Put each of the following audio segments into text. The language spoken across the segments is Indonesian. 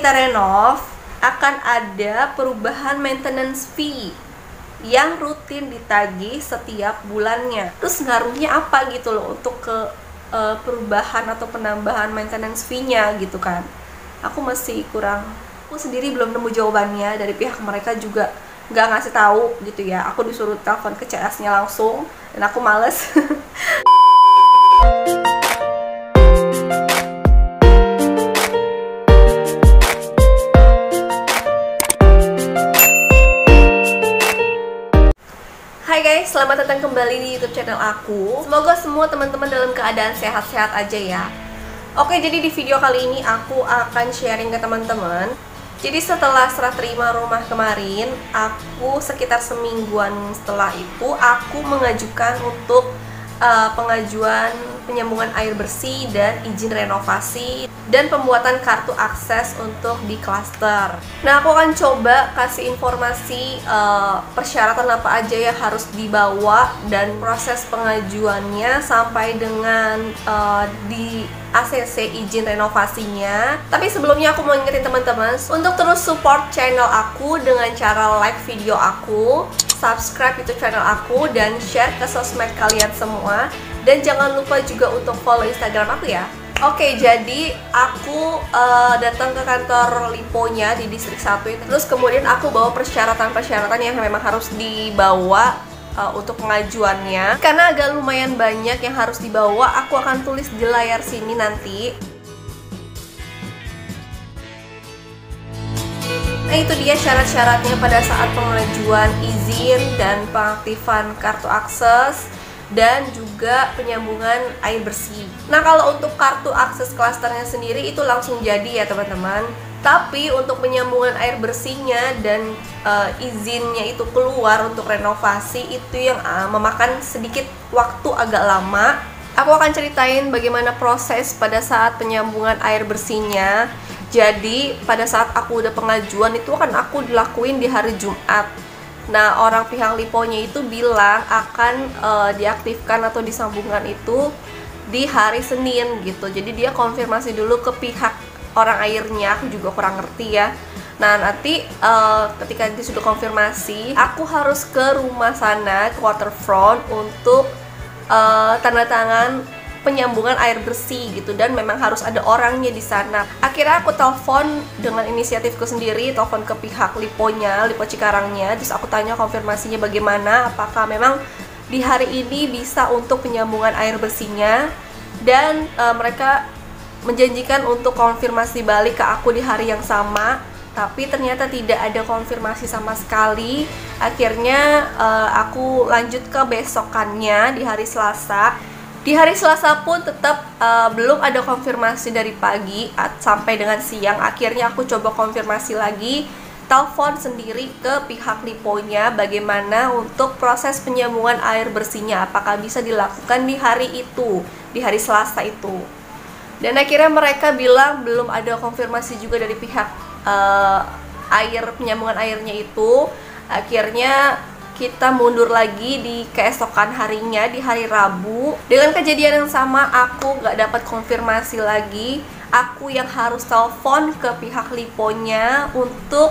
kita renov akan ada perubahan maintenance fee yang rutin ditagih setiap bulannya. Terus ngaruhnya apa gitu loh untuk ke perubahan atau penambahan maintenance fee-nya gitu kan. Aku sendiri belum nemu jawabannya, dari pihak mereka juga nggak ngasih tahu gitu ya. Aku disuruh telepon ke CS-nya langsung dan aku males. Hai guys, selamat datang kembali di YouTube channel aku. Semoga semua teman-teman dalam keadaan sehat-sehat aja ya. Oke, jadi di video kali ini aku akan sharing ke teman-teman. Jadi setelah serah terima rumah kemarin, aku sekitar semingguan setelah itu aku mengajukan untuk pengajuan penyambungan air bersih dan izin renovasi dan pembuatan kartu akses untuk di klaster. Nah, aku akan coba kasih informasi persyaratan apa aja yang harus dibawa dan proses pengajuannya sampai dengan di ACC izin renovasinya. Tapi sebelumnya aku mau ingetin teman-teman untuk terus support channel aku dengan cara like video aku, subscribe YouTube channel aku, dan share ke sosmed kalian semua. Dan jangan lupa juga untuk follow Instagram aku ya. Oke, jadi aku datang ke kantor Liponya di distrik 1 itu. Terus kemudian aku bawa persyaratan-persyaratan yang memang harus dibawa untuk pengajuannya. Karena agak lumayan banyak yang harus dibawa, aku akan tulis di layar sini nanti. Nah, itu dia syarat-syaratnya pada saat pengajuan izin dan pengaktifan kartu akses dan juga penyambungan air bersih. Nah, kalau untuk kartu akses klasternya sendiri itu langsung jadi ya teman-teman. Tapi untuk penyambungan air bersihnya dan izinnya itu keluar untuk renovasi itu yang memakan sedikit waktu agak lama. Aku akan ceritain bagaimana proses pada saat penyambungan air bersihnya. Jadi pada saat aku udah pengajuan itu kan aku dilakuin di hari Jumat. Nah, orang pihak Liponya itu bilang akan diaktifkan atau disambungkan itu di hari Senin gitu. Jadi dia konfirmasi dulu ke pihak orang airnya, aku juga kurang ngerti ya. Nah, nanti ketika nanti sudah konfirmasi, aku harus ke rumah sana, ke waterfront untuk tanda tangan penyambungan air bersih gitu, dan memang harus ada orangnya di sana. Akhirnya aku telepon dengan inisiatifku sendiri, telepon ke pihak Liponya, Lipo Cikarangnya, terus aku tanya konfirmasinya bagaimana, apakah memang di hari ini bisa untuk penyambungan air bersihnya, dan mereka menjanjikan untuk konfirmasi balik ke aku di hari yang sama. Tapi ternyata tidak ada konfirmasi sama sekali. Akhirnya aku lanjut ke besokannya di hari Selasa. Di hari Selasa pun tetap belum ada konfirmasi dari pagi sampai dengan siang. Akhirnya aku coba konfirmasi lagi, telepon sendiri ke pihak Liponya bagaimana untuk proses penyambungan air bersihnya, apakah bisa dilakukan di hari itu, di hari Selasa itu. Dan akhirnya mereka bilang belum ada konfirmasi juga dari pihak penyambungan airnya itu. Akhirnya kita mundur lagi di keesokan harinya, di hari Rabu. Dengan kejadian yang sama, aku nggak dapat konfirmasi lagi. Aku yang harus telepon ke pihak Liponya untuk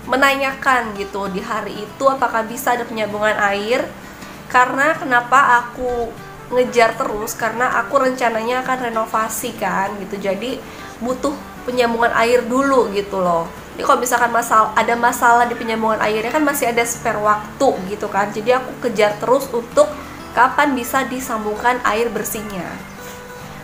menanyakan gitu di hari itu apakah bisa ada penyambungan air. Karena kenapa aku ngejar terus, karena aku rencananya akan renovasi kan gitu, jadi butuh penyambungan air dulu gitu loh. Jadi kalau misalkan ada masalah di penyambungan airnya kan masih ada spare waktu gitu kan, jadi aku kejar terus untuk kapan bisa disambungkan air bersihnya.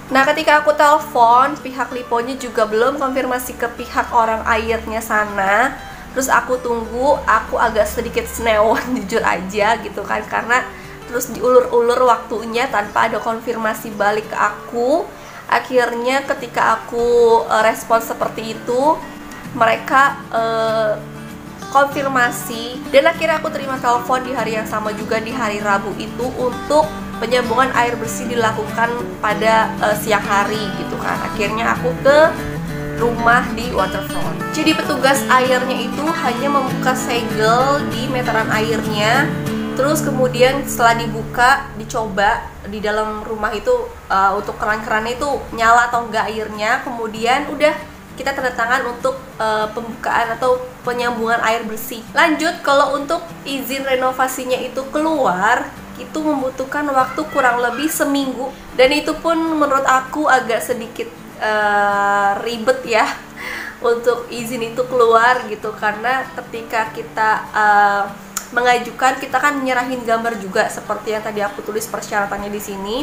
Nah, ketika aku telepon, pihak Liponya juga belum konfirmasi ke pihak orang airnya sana. Terus aku tunggu, aku agak sedikit senewan jujur aja gitu kan, karena terus diulur-ulur waktunya tanpa ada konfirmasi balik ke aku. Akhirnya ketika aku respon seperti itu, mereka konfirmasi, dan akhirnya aku terima telepon di hari yang sama juga, di hari Rabu itu, untuk penyambungan air bersih dilakukan pada siang hari gitu kan. Akhirnya aku ke rumah di waterfront. Jadi petugas airnya itu hanya membuka segel di meteran airnya. Terus kemudian setelah dibuka, dicoba di dalam rumah itu untuk keran-kerannya itu nyala atau enggak airnya. Kemudian udah kita tanda tangan untuk pembukaan atau penyambungan air bersih. Lanjut, kalau untuk izin renovasinya itu keluar, itu membutuhkan waktu kurang lebih seminggu, dan itu pun menurut aku agak sedikit ribet ya untuk izin itu keluar gitu, karena ketika kita mengajukan, kita kan menyerahin gambar juga seperti yang tadi aku tulis persyaratannya di sini.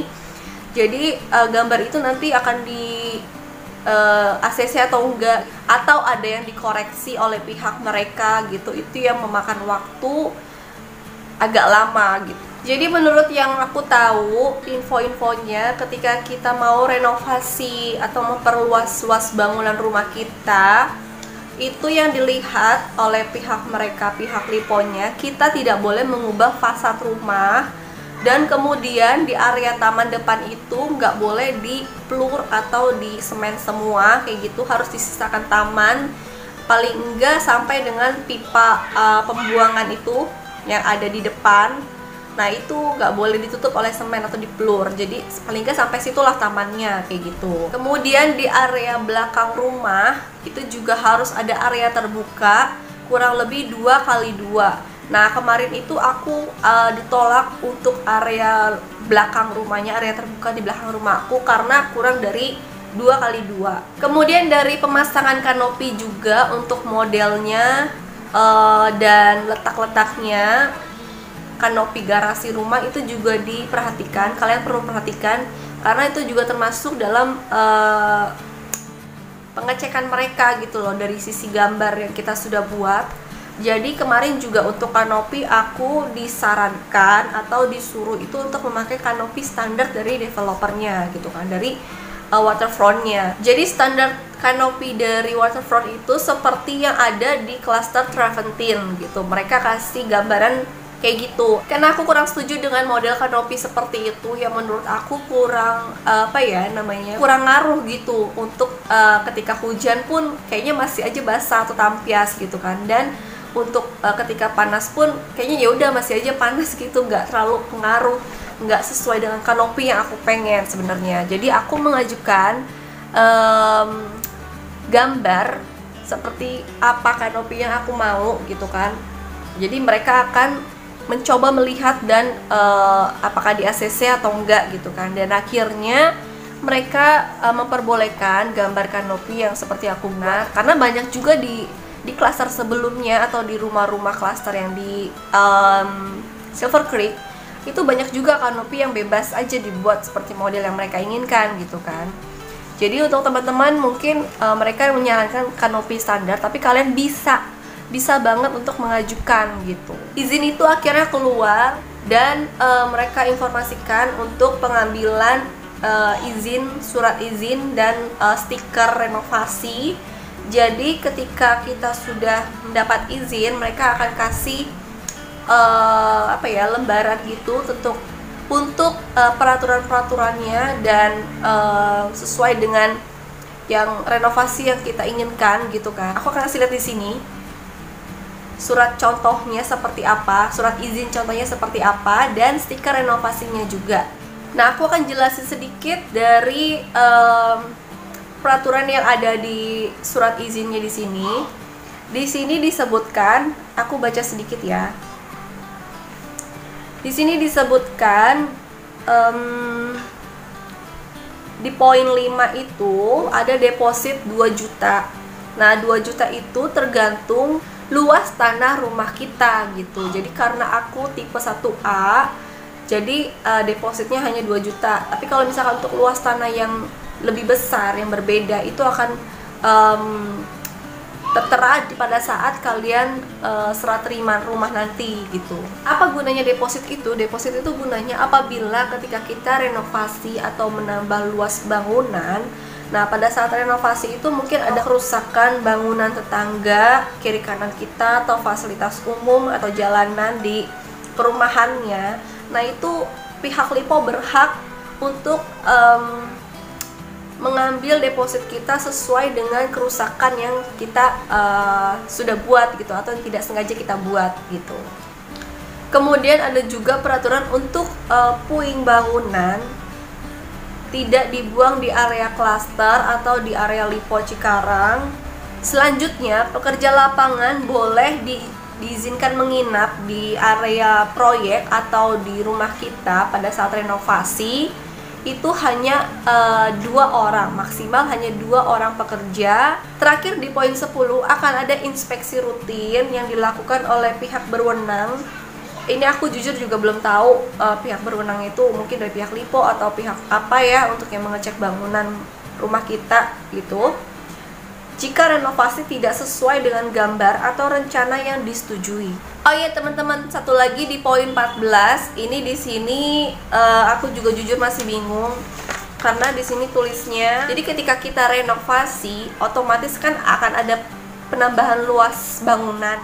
Jadi gambar itu nanti akan di ACC atau enggak, atau ada yang dikoreksi oleh pihak mereka gitu, itu yang memakan waktu agak lama gitu. Jadi menurut yang aku tahu, info-infonya ketika kita mau renovasi atau memperluas bangunan rumah kita, itu yang dilihat oleh pihak mereka, pihak Liponya, kita tidak boleh mengubah fasad rumah. Dan kemudian di area taman depan itu nggak boleh di-plur atau di semen semua, kayak gitu, harus disisakan taman paling enggak sampai dengan pipa pembuangan itu yang ada di depan. Nah itu nggak boleh ditutup oleh semen atau di-plur, jadi paling enggak sampai situlah tamannya, kayak gitu. Kemudian di area belakang rumah itu juga harus ada area terbuka kurang lebih 2x2. Nah kemarin itu aku ditolak untuk area belakang rumahnya, area terbuka di belakang rumahku, karena kurang dari 2x2. Kemudian dari pemasangan kanopi juga untuk modelnya dan letak-letaknya, kanopi garasi rumah itu juga diperhatikan. Kalian perlu perhatikan karena itu juga termasuk dalam pengecekan mereka gitu loh, dari sisi gambar yang kita sudah buat. Jadi kemarin juga untuk kanopi aku disarankan atau disuruh itu untuk memakai kanopi standar dari developernya gitu kan, dari waterfrontnya. Jadi standar kanopi dari waterfront itu seperti yang ada di cluster Traventin gitu, mereka kasih gambaran kayak gitu. Karena aku kurang setuju dengan model kanopi seperti itu, yang menurut aku kurang kurang ngaruh gitu untuk ketika hujan pun kayaknya masih aja basah atau tampias gitu kan. Dan untuk ketika panas pun kayaknya ya udah masih aja panas gitu, nggak terlalu pengaruh, nggak sesuai dengan kanopi yang aku pengen sebenarnya. Jadi aku mengajukan gambar seperti apa kanopi yang aku mau gitu kan. Jadi mereka akan mencoba melihat dan apakah di ACC atau enggak gitu kan. Dan akhirnya mereka memperbolehkan gambar kanopi yang seperti aku buat, karena banyak juga di klaster sebelumnya atau di rumah-rumah klaster yang di Silver Creek itu banyak juga kanopi yang bebas aja dibuat seperti model yang mereka inginkan gitu kan. Jadi untuk teman-teman mungkin mereka menyarankan kanopi standar, tapi kalian bisa banget untuk mengajukan gitu. Izin itu akhirnya keluar dan mereka informasikan untuk pengambilan izin, surat izin dan stiker renovasi. Jadi ketika kita sudah mendapat izin, mereka akan kasih lembaran gitu untuk peraturan-peraturannya dan sesuai dengan yang renovasi yang kita inginkan gitu kan. Aku akan kasih lihat di sini surat contohnya seperti apa, surat izin contohnya seperti apa, dan stiker renovasinya juga. Nah aku akan jelasin sedikit dari peraturan yang ada di surat izinnya di sini. Di sini disebutkan, aku baca sedikit ya. Di sini disebutkan di poin 5 itu ada deposit 2 juta. Nah, 2 juta itu tergantung luas tanah rumah kita gitu. Jadi karena aku tipe 1A, jadi depositnya hanya 2 juta. Tapi kalau misalkan untuk luas tanah yang lebih besar, yang berbeda, itu akan tertera pada saat kalian serah terima rumah nanti gitu. Apa gunanya deposit itu? Deposit itu gunanya apabila ketika kita renovasi atau menambah luas bangunan. Nah pada saat renovasi itu mungkin ada kerusakan bangunan tetangga, kiri kanan kita, atau fasilitas umum atau jalanan di perumahannya. Nah itu pihak Lipo berhak untuk mengambil deposit kita sesuai dengan kerusakan yang kita sudah buat gitu, atau yang tidak sengaja kita buat gitu. Kemudian ada juga peraturan untuk puing bangunan. tidak dibuang di area klaster atau di area Lipo Cikarang. Selanjutnya, pekerja lapangan boleh diizinkan menginap di area proyek atau di rumah kita pada saat renovasi. Itu hanya 2 orang, maksimal hanya 2 orang pekerja. Terakhir di poin 10, akan ada inspeksi rutin yang dilakukan oleh pihak berwenang. Ini aku jujur juga belum tahu pihak berwenang itu mungkin dari pihak Lipo atau pihak apa ya, untuk yang mengecek bangunan rumah kita gitu. Jika renovasi tidak sesuai dengan gambar atau rencana yang disetujui. Oh iya teman-teman, satu lagi di poin 14, ini di sini aku juga jujur masih bingung karena di sini tulisnya, jadi ketika kita renovasi otomatis kan akan ada penambahan luas bangunan.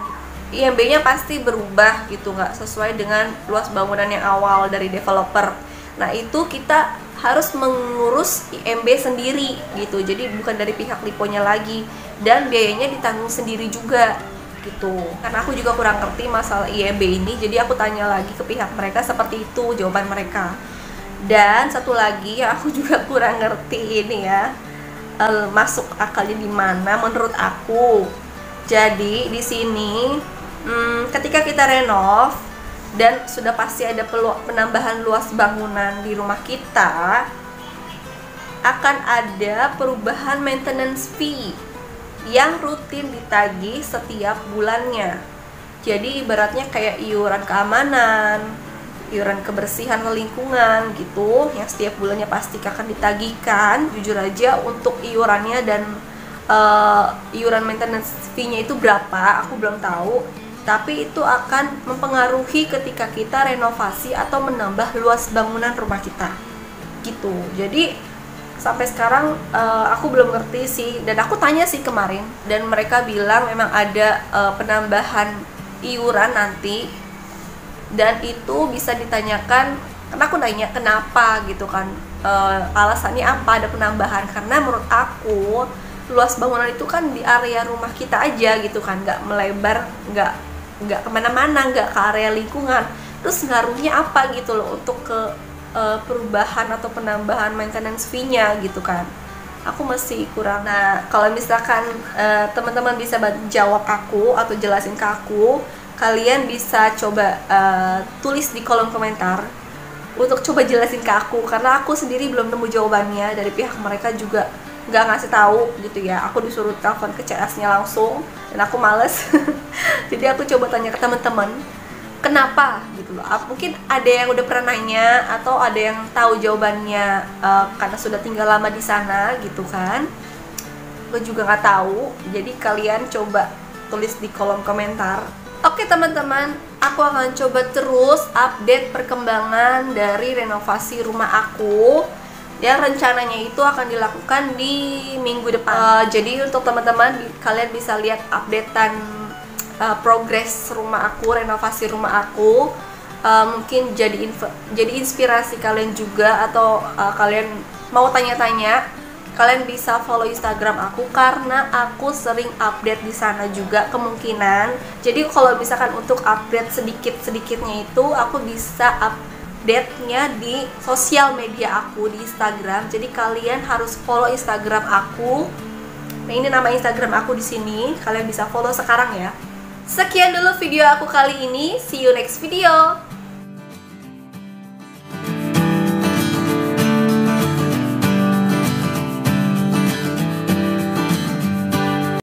IMB-nya pasti berubah gitu, nggak sesuai dengan luas bangunan yang awal dari developer. Nah itu kita harus mengurus IMB sendiri gitu, jadi bukan dari pihak Liponya lagi, dan biayanya ditanggung sendiri juga gitu. Karena aku juga kurang ngerti masalah IMB ini, jadi aku tanya lagi ke pihak mereka, seperti itu jawaban mereka. Dan satu lagi yang aku juga kurang ngerti ini ya, masuk akalnya di mana menurut aku. Jadi di sini ketika kita renov dan sudah pasti ada penambahan luas bangunan di rumah kita, akan ada perubahan maintenance fee yang rutin ditagih setiap bulannya. Jadi ibaratnya kayak iuran keamanan, iuran kebersihan lingkungan gitu, yang setiap bulannya pasti akan ditagihkan. Jujur aja untuk iurannya dan iuran maintenance fee-nya itu berapa aku belum tahu, tapi itu akan mempengaruhi ketika kita renovasi atau menambah luas bangunan rumah kita gitu. Jadi sampai sekarang aku belum ngerti sih, dan aku tanya sih kemarin, dan mereka bilang memang ada penambahan iuran nanti, dan itu bisa ditanyakan. Karena aku nanya kenapa gitu kan, alasannya apa ada penambahan, karena menurut aku luas bangunan itu kan di area rumah kita aja gitu kan, nggak melebar, nggak kemana-mana, nggak ke area lingkungan. Terus ngaruhnya apa gitu loh untuk ke perubahan atau penambahan maintenance fee-nya gitu kan. Aku masih kurang. Nah kalau misalkan teman-teman bisa jawab aku atau jelasin ke aku, kalian bisa coba tulis di kolom komentar untuk coba jelasin ke aku, karena aku sendiri belum nemu jawabannya. Dari pihak mereka juga nggak ngasih tahu gitu ya. Aku disuruh telepon ke CS-nya langsung dan aku males. Jadi aku coba tanya ke teman-teman kenapa gitu loh. Mungkin ada yang udah pernah nanya atau ada yang tahu jawabannya karena sudah tinggal lama di sana gitu kan. Gue juga nggak tahu. Jadi kalian coba tulis di kolom komentar. Oke teman-teman, aku akan coba terus update perkembangan dari renovasi rumah aku. Ya rencananya itu akan dilakukan di minggu depan. Jadi untuk teman-teman, kalian bisa lihat updatean progres rumah aku, renovasi rumah aku. Mungkin jadi inspirasi kalian juga, atau kalian mau tanya-tanya, kalian bisa follow Instagram aku karena aku sering update di sana juga kemungkinan. Jadi kalau misalkan untuk update sedikit-sedikitnya itu aku bisa update-nya di sosial media aku di Instagram. Jadi kalian harus follow Instagram aku. Nah, ini nama Instagram aku di sini. Kalian bisa follow sekarang ya. Sekian dulu video aku kali ini. See you next video.